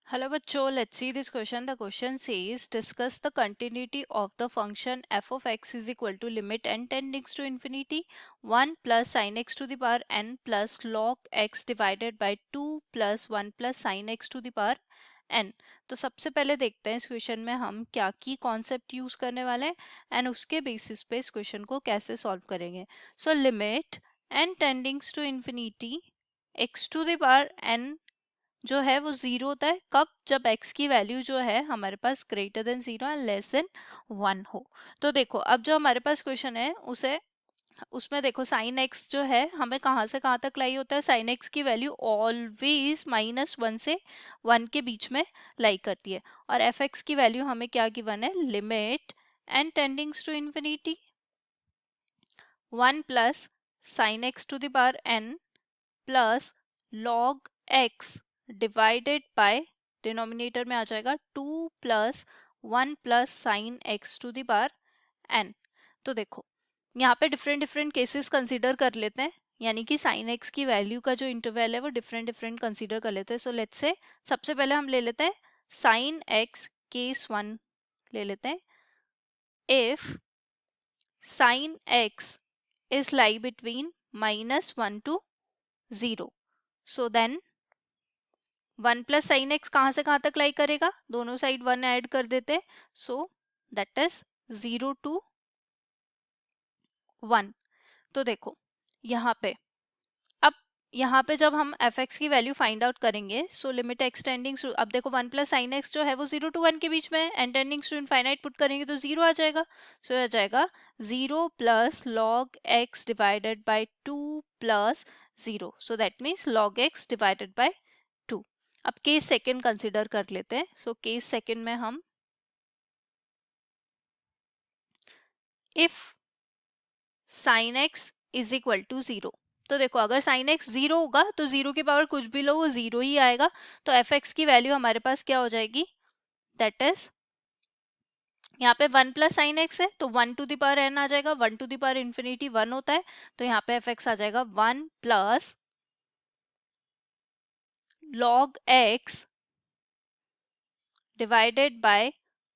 Hello bachcho, let's see this question. The question says discuss the continuity of the function f of x is equal to limit n tendings to infinity 1 plus sin x to the power n plus log x divided by 2 plus 1 plus sin x to the power n. तो सबसे पहले देखते हैं इस question में हम क्या की कॉन्सेप्ट यूज करने वाले हैं एंड उसके बेसिस पे इस क्वेश्चन को कैसे सॉल्व करेंगे. So limit n tendings to infinity x to the power n जो है वो जीरो होता है कब, जब x की वैल्यू जो है हमारे पास greater than zero and less than one हो. तो देखो अब जो हमारे पास क्वेश्चन है उसे उसमें देखो साइन x जो है हमें कहाँ से कहाँ तक लाई होता है. साइन x की वैल्यू ऑलवेज -1 से 1 के बीच में लाई करती है और एफ एक्स की वैल्यू हमें क्या गिवन है, limit n tendings to infinity 1 plus sine x to the power n plus log x divided by denominator में आ जाएगा 2 plus 1 plus sine x to the power n. तो देखो यहाँ पे डिफरेंट डिफरेंट केसेस कंसीडर कर लेते हैं, यानी कि साइन x की वैल्यू का जो इंटरवल है वो डिफरेंट डिफरेंट कंसीडर कर लेते हैं. सो लेट्स से सबसे पहले हम ले लेते हैं साइन x केस 1 ले लेते हैं. If sine x is lie between -1 to 0, so then 1 plus sine x कहाँ से कहाँ तक लाई करेगा, दोनों साइड 1 ऐड कर देते. So that is 0 to 1. तो देखो यहाँ पे अब यहाँ पे जब हम एफ एक्स की वैल्यू फाइंड आउट करेंगे, सो लिमिट एक्सटेंडिंग टू, अब देखो 1 प्लस साइन एक्स जो है वो 0 to 1 के बीच में एंड टेंडिंग्स टू इनफाइनाइट पुट करेंगे तो 0 आ जाएगा. सो आ जाएगा 0 plus log x divided bye 2 plus 0. So that means log x divided bye 2. अब केस सेकेंड कंसिडर कर लेते हैं. सो केस सेकेंड में हम if sine x is equal to 0, तो देखो अगर साइन एक्स 0 होगा तो 0 की पावर कुछ भी लो वो 0 ही आएगा. तो एफ एक्स की वैल्यू हमारे पास क्या हो जाएगी, दैट इज यहाँ पे 1 प्लस साइन एक्स है तो 1 टू द पावर n आ जाएगा. 1 टू द पावर इंफिनिटी 1 होता है तो यहाँ पे एफ एक्स आ जाएगा 1 plus log x divided bye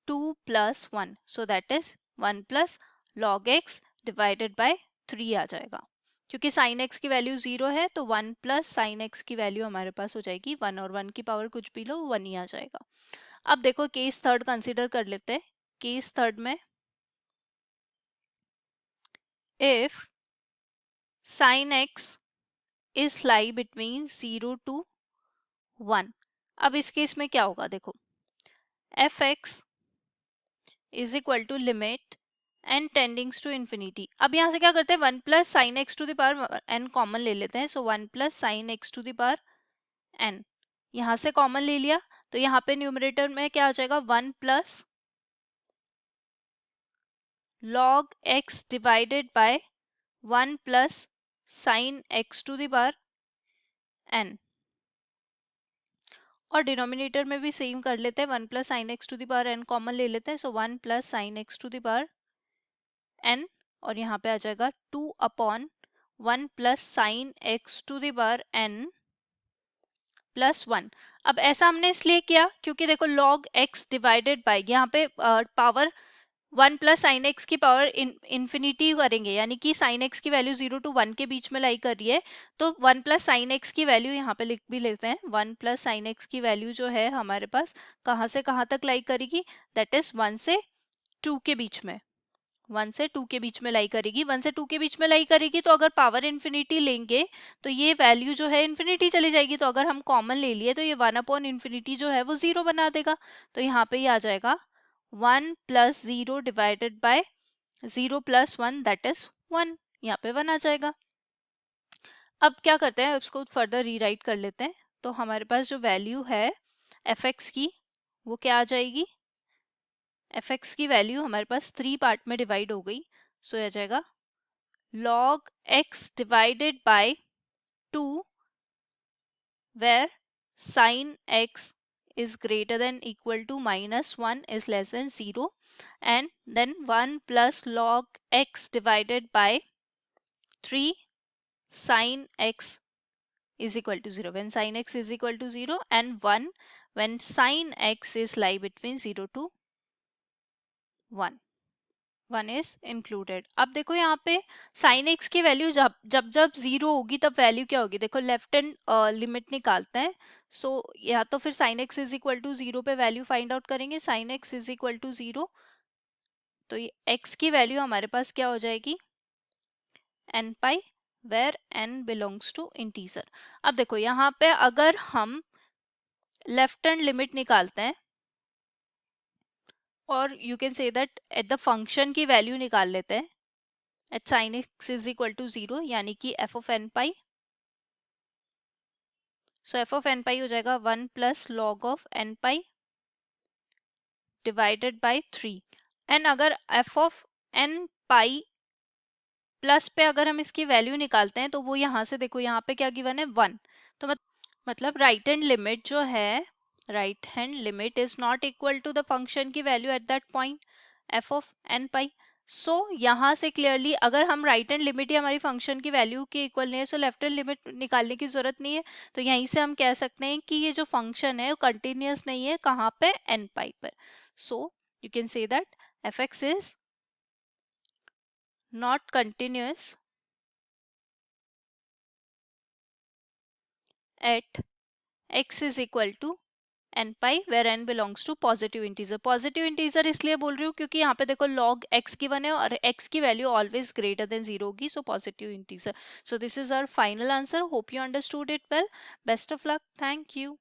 2 plus 1. So that is 1 plus log x divided bye 3 आ जाएगा. क्योंकि साइन एक्स की वैल्यू 0 है तो 1 प्लस साइन एक्स की वैल्यू हमारे पास हो जाएगी 1 और 1 की पावर कुछ भी लो 1 ही आ जाएगा. अब देखो केस थर्ड कंसीडर कर लेते हैं. केस थर्ड में if sine x is lie between 0 to 1, अब इस केस में क्या होगा, देखो f x is equal to limit n tendings to infinity. अब यहाँ से क्या करते हैं 1 plus sine x to the power n common ले लेते हैं. So 1 plus sine x to the power n यहाँ से कॉमन ले लिया तो यहाँ पे न्यूमरेटर में क्या आ जाएगा 1 plus log x divided by 1 plus sine x to the power n. और डिनोमिनेटर में भी सेम कर लेते हैं 1 plus sine x to the power n common ले लेते हैं. So 1 plus sine x to the power n और यहाँ पे आ जाएगा 2 upon 1 plus sine x to the power n plus 1. अब ऐसा हमने इसलिए किया क्योंकि देखो log x डिवाइडेड बाय यहाँ पे पावर 1 प्लस साइन एक्स की पावर इंफिनिटी करेंगे, यानी कि साइन एक्स की वैल्यू 0 to 1 के बीच में लाई कर रही है तो 1 प्लस साइन एक्स की वैल्यू यहाँ पे लिख भी लेते हैं. 1 प्लस साइन एक्स की वैल्यू जो है हमारे पास कहाँ से कहाँ तक लाई करेगी, दैट इज 1 से 2 के बीच में. 1 से 2 के बीच में लाई करेगी. 1 से 2 के बीच में लाई करेगी तो अगर पावर इन्फिनिटी लेंगे तो ये वैल्यू जो है इन्फिनिटी चली जाएगी. तो अगर हम कॉमन ले लिए तो ये 1 अपॉन इन्फिनिटी जो है वो 0 बना देगा. तो यहाँ पे ये आ जाएगा 1 plus 0 divided by 0 plus 1 that is 1. यहाँ पे 1 आ जाएगा. अब क्या करते हैं, इसको फर्दर रीराइट कर लेते हैं. तो हमारे पास जो वैल्यू है एफ एक्स की वो क्या आ जाएगी, एफ एक्स की वैल्यू हमारे पास 3 पार्ट में डिवाइड हो गई. सो आ जाएगा log x divided by 2 where sin x is greater than equal to -1 is less than 0, and then 1 plus log x divided by 3 sin x is equal to 0 when sin x is equal to 0, and 1 when sin x is lie between 0 to 1. 1 is included. अब देखो यहाँ पे sin x की value जब जब जब 0 होगी तब वैल्यू क्या होगी, देखो लेफ्ट हैंड लिमिट निकालते हैं. सो या तो फिर sin x is equal to 0 पे वैल्यू फाइंड आउट करेंगे. sin x is equal to 0, तो ये x की वैल्यू हमारे पास क्या हो जाएगी, n pi, where n belongs to integer. अब देखो यहाँ पे अगर हम लेफ्ट हैंड लिमिट निकालते हैं और you can say that at the function की वैल्यू निकाल लेते हैं at sin x is equal to 0, यानी कि f of n pi. So f of n pi हो जाएगा 1 plus log of n pi divided by 3. And अगर f of n pi plus पे अगर हम इसकी वैल्यू निकालते हैं तो वो यहाँ से देखो यहाँ पे क्या गिवन है 1. तो मतलब राइट हैंड लिमिट जो है, right hand limit is not equal to the function की value at that point f of n पाई. सो यहाँ से क्लियरली अगर हम राइट हैंड लिमिट ही हमारी फंक्शन की वैल्यू के इक्वल नहीं है, सो लेफ्ट हैंड लिमिट निकालने की जरूरत नहीं है. तो यहीं से हम कह सकते हैं कि ये जो फंक्शन है वो कंटिन्यूस नहीं है, कहाँ पे, n पाई पर. So you can say that f(x) is not continuous at x is equal to n pi where n belongs to positive integer. Positive integer इसलिए बोल रही हूँ क्योंकि यहाँ पे देखो log x गिवन है और x की वैल्यू ऑलवेज ग्रेटर देन 0 होगी, so positive integer. So this is our final answer. Hope you understood it well. Best of luck. Thank you.